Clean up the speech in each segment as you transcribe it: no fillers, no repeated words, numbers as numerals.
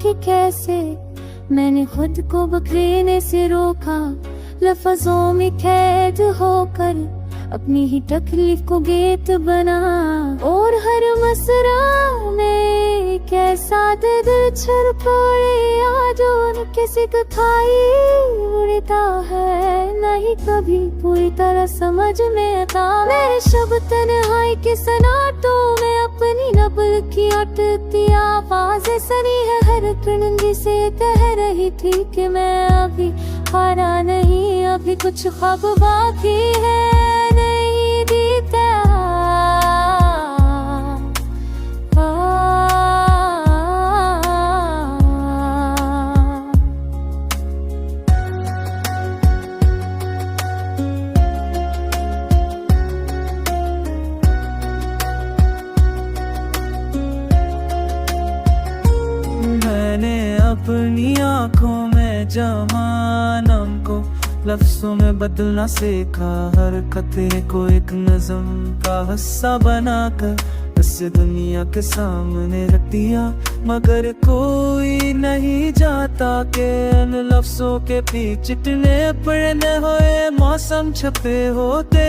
कि कैसे मैंने खुद को बखरेने से रोका, लफ्जों में कैद होकर अपनी ही तकलीफ को गीत बना। और हर मसरा में कैसा दिल छर पड़े, आज किसी को खाई उड़ता है, नहीं कभी पूरी तरह समझ में आता। मेरे शब्द तन्हाई के सनाटों में अपनी नबल की अटकती आवाज़ें सनी है, हर कण जिसे कह रही थी कि मैं अभी हारा नहीं, अभी कुछ ख्वाब बाकी है नहीं जीता। मैंने अपनी आँखों में जहानम को लफ्जों में बदलना सीखा, हर कतरे को एक नज़म का हिस्सा बनाकर इसे दुनिया के सामने रख दिया। मगर कोई नहीं जाता कि इन लफ्जों के पीछे चिटने पड़ने हुए मौसम छपे होते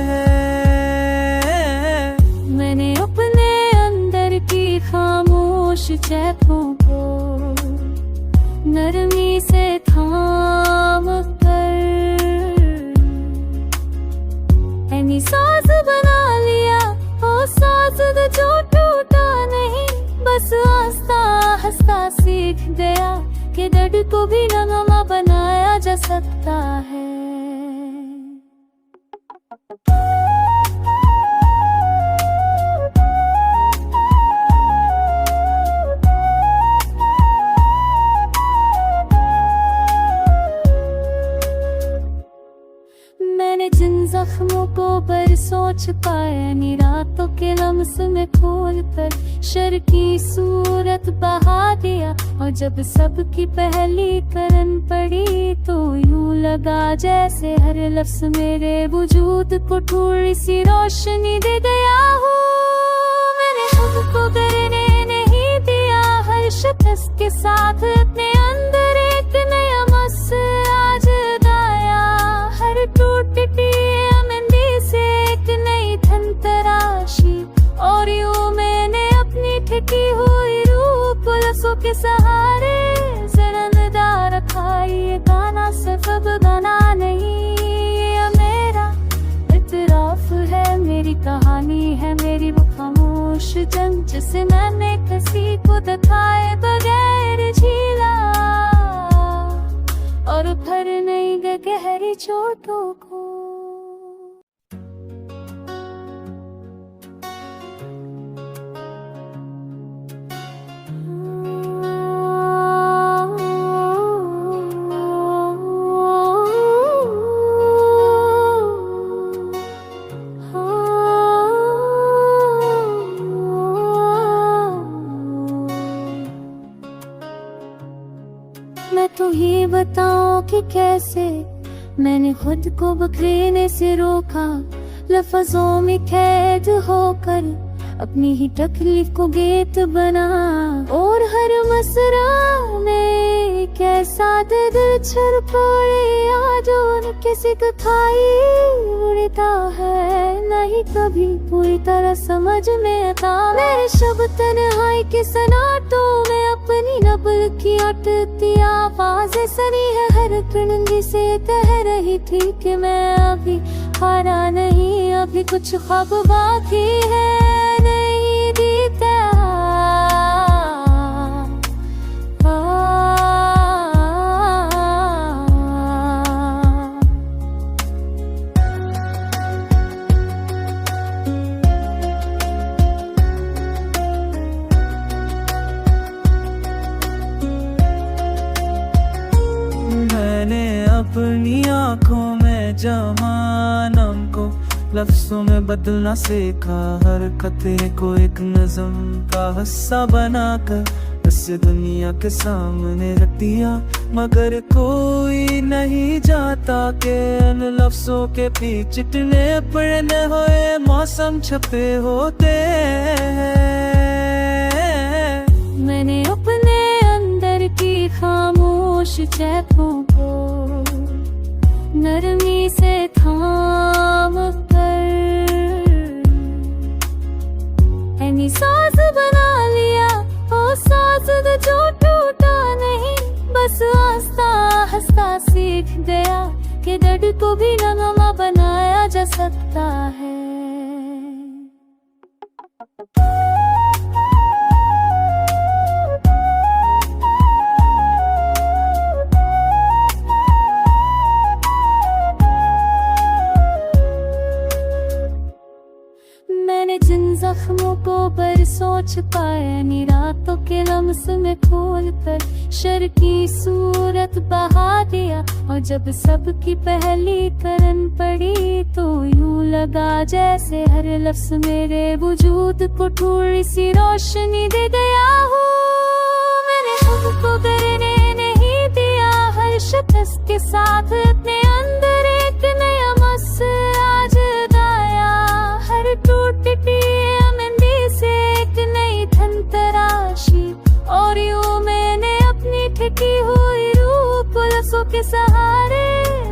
हैं। मैंने अपने अंदर की खामोश चैतों को नरमी से थाम कर ऐनी साज बना लिया, ओ साज जो टूटा नहीं, बस आस्ता आस्ता सीख गया कि दर्द को भी नगमा बनाया जा सकता है। मैंने जिन जख्मों को बरसों छुपाया, नी रातों के लम्स में खोल कर शर की सूरत बहा दिया। और जब सबकी पहली करन पड़ी तो यूं लगा जैसे हर लफ्ज मेरे वजूद को थोड़ी सी रोशनी दे गया हूँ। मैंने हमको करने नहीं दिया, हर शख्स के साथ अपने अंदर एक नया मसला जगाया। हर टूटती मेहंदी से एक नई धन तराशी, और यूं मैंने अपनी ठिकी हुई रूह पुलसों के सहारे ज़रंदा रखा। ये गाना सिर्फ अब गाना नहीं, ये मेरा इतराफ है, मेरी कहानी है, मेरी वो खामोश जंग जिसे मैंने किसी को दिखाए बगैर झीला और भर नहीं गए गहरी चोटों को। मैं तो ये बताऊं कि कैसे मैंने खुद को बखरेने से रोका, लफ्जों में कैद होकर अपनी ही तकलीफ को गीत बना। और हर मसरा में कैसा दिल छर पड़े, आज किसी को खाई उड़ता है, नहीं कभी पूरी तरह समझ में आता। मेरे शब्द तन्हाई के सनाटों में अपनी नबल की अटकती आवाज़ें सनी है, हर कण जिसे कह रही थी कि मैं अभी हारा नहीं, अभी कुछ ख्वाब बाकी है नहीं जीता। मैंने अपनी आँखों में जहानम को लफ्जों में बदलना सीखा, हर कतरे को एक नज़म का हिस्सा बनाकर इसे दुनिया के सामने रख दिया। मगर कोई नहीं जाता कि इन लफ्जों के पीछे चिटने पड़ने हुए मौसम छपे होते हैं। मैंने अपने खामोश चैतों को नरमी से थाम कर ऐनी साज बना लिया, ओ साज जो टूटा नहीं, बस आस्ता हंसता सीख गया कि दर्द को भी नगमा बनाया जा सकता है। मैंने जिन जख्मों को बरसों छुपाया, नी रातों के लम्स में खोल कर शर की सूरत बहा दिया। और जब सबकी पहली करन पड़ी तो यूं लगा जैसे हर लफ्ज मेरे वजूद को थोड़ी सी रोशनी दे गया हो। मैंने सबको करने नहीं दिया, हर शख्स के साथ अपने अंदर एक नया मसला जगाया। हर टूटती मेहंदी से एक नई धन तराशी, और यूं मैंने अपनी ठिकी हुई रूह पुलसों के सहारे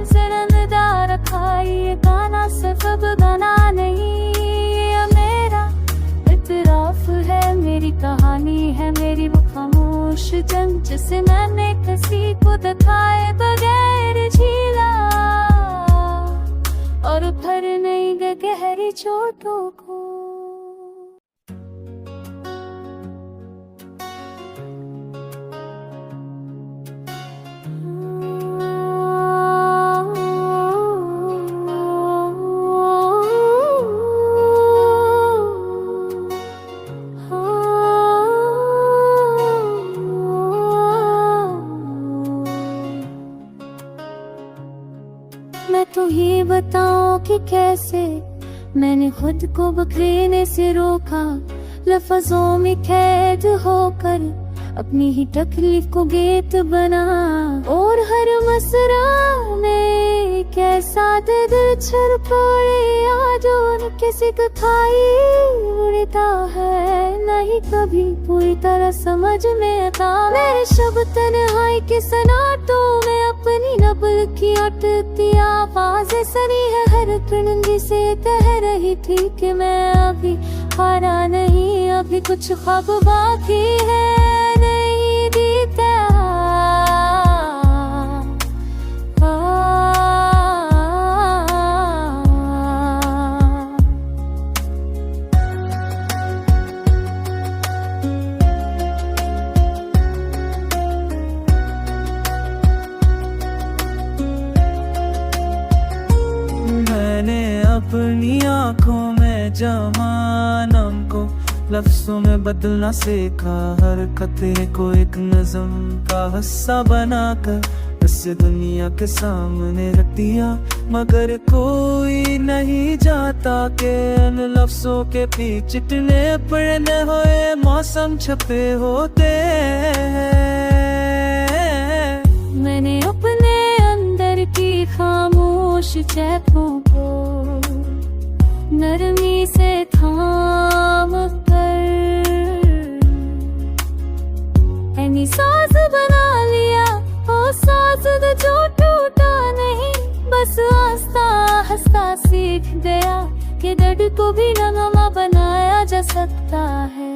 जरंदा रखा। ये गाना सिर्फ अब गाना नहीं, ये मेरा इतराफ है, मेरी कहानी है, मेरी वो खामोश जंग जिसे मैंने किसी को दिखाए बगैर झीला और भर नहीं गए गहरी चोटों को। मैं तो ये बताऊं कि कैसे मैंने खुद को बखरेने से रोका, लफ्जों में कैद होकर अपनी ही तकलीफ को गीत बना। और हर मसरा में कैसा दिल छर पड़े, यादों किसी को खाई उड़ता है, नहीं कभी पूरी तरह समझ में आता। मेरे शब्द तन्हाई के सनाटों में अपनी नबल की अटकती आवाज़ें सनी है, हर कण से कह रही थी कि मैं अभी हारा नहीं, अभी कुछ ख्वाब बाकी है नहीं दिखता। अपनी आंखों में जमानम को लफ्जों में बदलना सीखा, हर खतरे को एक नज़म का हिस्सा बनाकर इस दुनिया के सामने रख दिया। मगर कोई नहीं जाता कि इन लफ्जों के पीछे चिटने पड़ने हुए मौसम छपे होते हैं। मैंने अपने अंदर की खामोश चैतों को नरमी से थाम कर ऐनी साज बना लिया, ओ साज जो टूटा नहीं, बस आस्ता हंसता सीख गया कि दर्द को भी नगमा बनाया जा सकता है।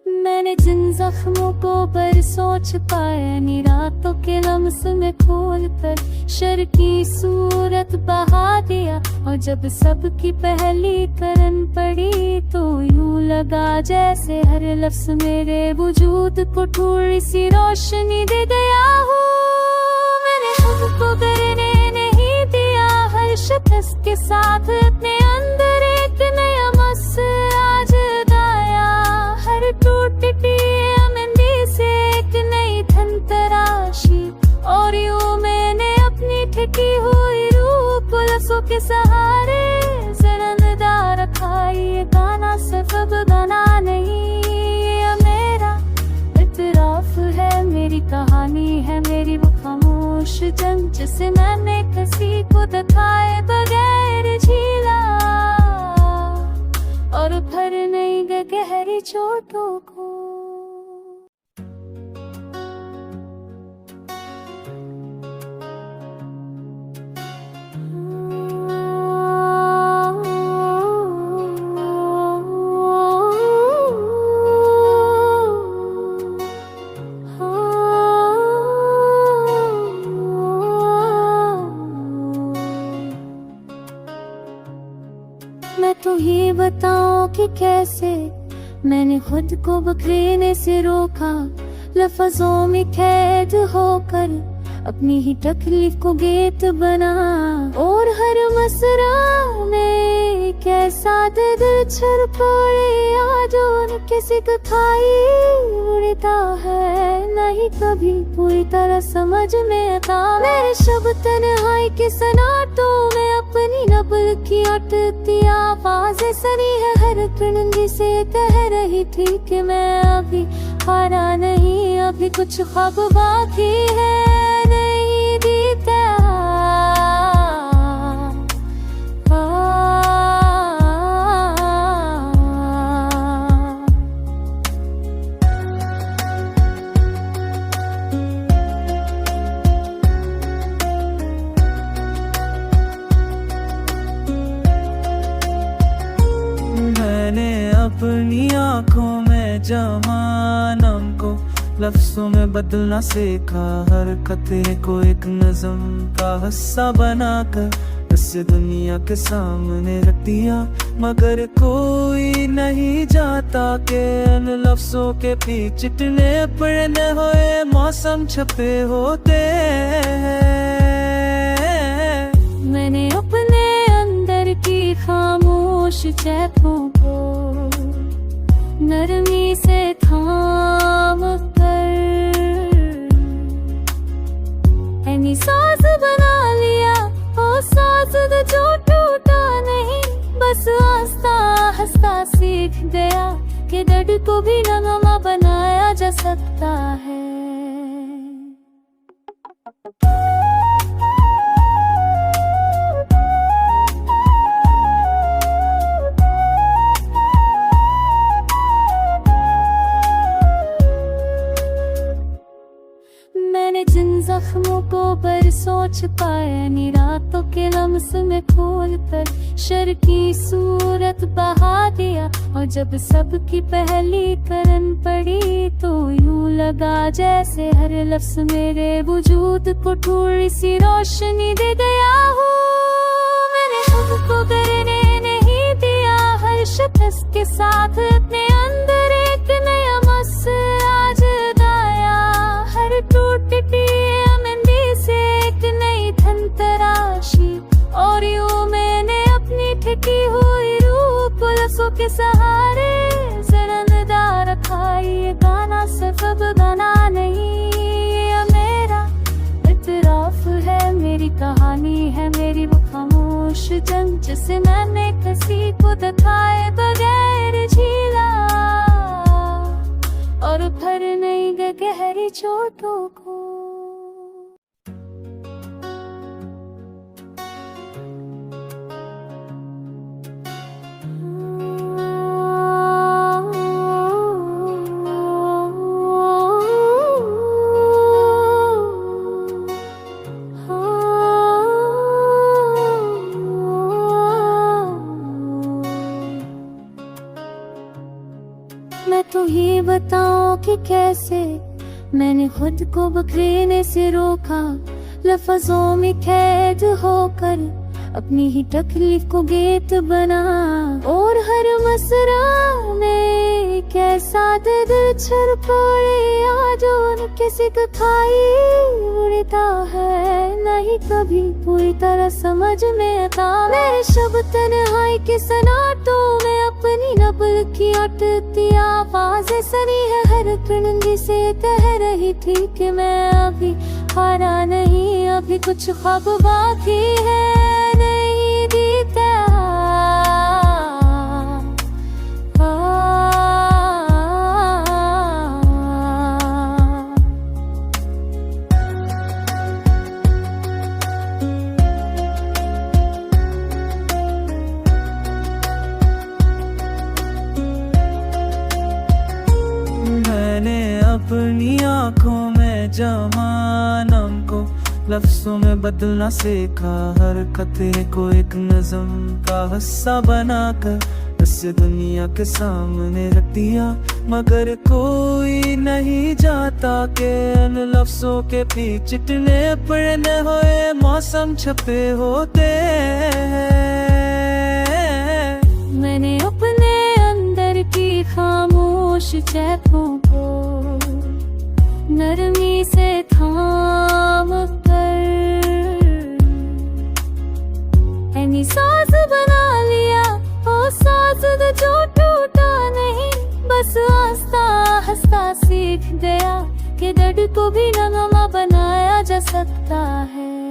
मैंने जिन जख्मों को बरसों छुपाया, नी रातों के लम्स में खोल कर शर की सूरत बहा दिया। और जब सबकी पहली करन पड़ी तो यूं लगा जैसे हर लफ्ज मेरे वजूद को थोड़ी सी रोशनी दे गया हो। मैंने सबको करने नहीं दिया, हर शख्स के साथ अपने अंदर एक नया मसला जगाया। हर टूटती मेहंदी से एक नई धन तराशी, और यूं मैंने अपनी ठिकी हुई रूह पुलसों के सहारे जरंदा रखा। ये गाना सिर्फ अब गाना नहीं, ये मेरा इतराफ है, मेरी कहानी जिसे मैंने किसी को दिखाए बगैर झीला और भर नहीं गए गहरी चोटों को। मैं तो ये बताऊं कि कैसे मैंने खुद को बखरेने से रोका, लफ्जों में कैद होकर अपनी ही तकलीफ को गीत बना, और हर मसरा में कैसा दिल छरपाए यादों किसी को खाई उड़ता है नहीं कभी पूरी तरह समझ में आता। मेरे शब्द तन्हाई के सनाटों में अपनी नबल की अटकती आवाज़ें सनी है, हर किरण जिसे कह रही थी कि मैं अभी हारा नहीं, अभी कुछ ख्वाब बाकी है नहीं बीता। अपनी आंखों में जमानम को लफ्जों में बदलना सीखा, हर कतरे को एक नज़म का हिस्सा बनाकर इस दुनिया के सामने रख दिया, मगर कोई नहीं जाता कि इन लफ्जों के पीछे चिटने पड़ने हुए मौसम छपे होते हैं। मैंने अपने अंदर की खामोश चैखों को नरमी से थाम कर ऐनी साज बना लिया, ओ साज जो टूटा नहीं, बस आस्ता आस्ता सीख गया कि दर्द को भी नगमा बनाया जा सकता है। मैंने जिन जख्मों को बरसों छुपाया नी रातों के लम्स में खोल कर शर की सूरत बहा दिया, और जब सबकी पहली करन पड़ी तो यूं लगा जैसे हर लफ्ज मेरे वजूद को थोड़ी सी रोशनी दे गया हो। मैंने खुद को करने नहीं दिया, हर शख्स के साथ अपने अंदर एक नया मसला जगाया, हर टूटती मेहंदी से एक नई धन तराशी, और यूं मैंने अपनी ठिकी हुई रूह पुलसों के सहारे जरनदा रखा। ये गाना सिर्फ अब गाना नहीं, ये मेरा इतराफ है, मेरी कहानी है, मेरी वो खामोश जंग जिसे मैंने किसी को दिखाए बगैर झीला और भर नहीं गए गहरी चोटों को। मैं तो ये बताऊं कि कैसे मैंने खुद को बखरेने से रोका, लफ्जों में कैद होकर अपनी ही तकलीफ को गीत बना, और हर मसरा में कैसा दिल छरपाए यादों किसी को खाई उड़ता है नहीं कभी पूरी तरह समझ में आता। मेरे शब्द तन्हाई के सनाटों में अपनी नबल की अटकती आवाज़ें सनी है, हर किरण जिसे कह रही थी कि मैं अभी हारा नहीं, अभी कुछ ख्वाब बाकी है नहीं बीता। लफ्जों में बदलना सीखा, हरकतें को एक नज़म का हिस्सा बनाकर इस दुनिया के सामने रख दिया। मगर कोई नहीं जाता कि इन लफ्जों के पीछे चिटने पड़ने हुए मौसम छपे होते हैं। मैंने अपने अंदर की खामोश चैखों को नरमी से थाम कर ऐनी साज बना लिया, ओ साज जो टूटा नहीं, बस आस्ता आस्ता सीख गया कि दर्द को भी नगमा बनाया जा सकता है।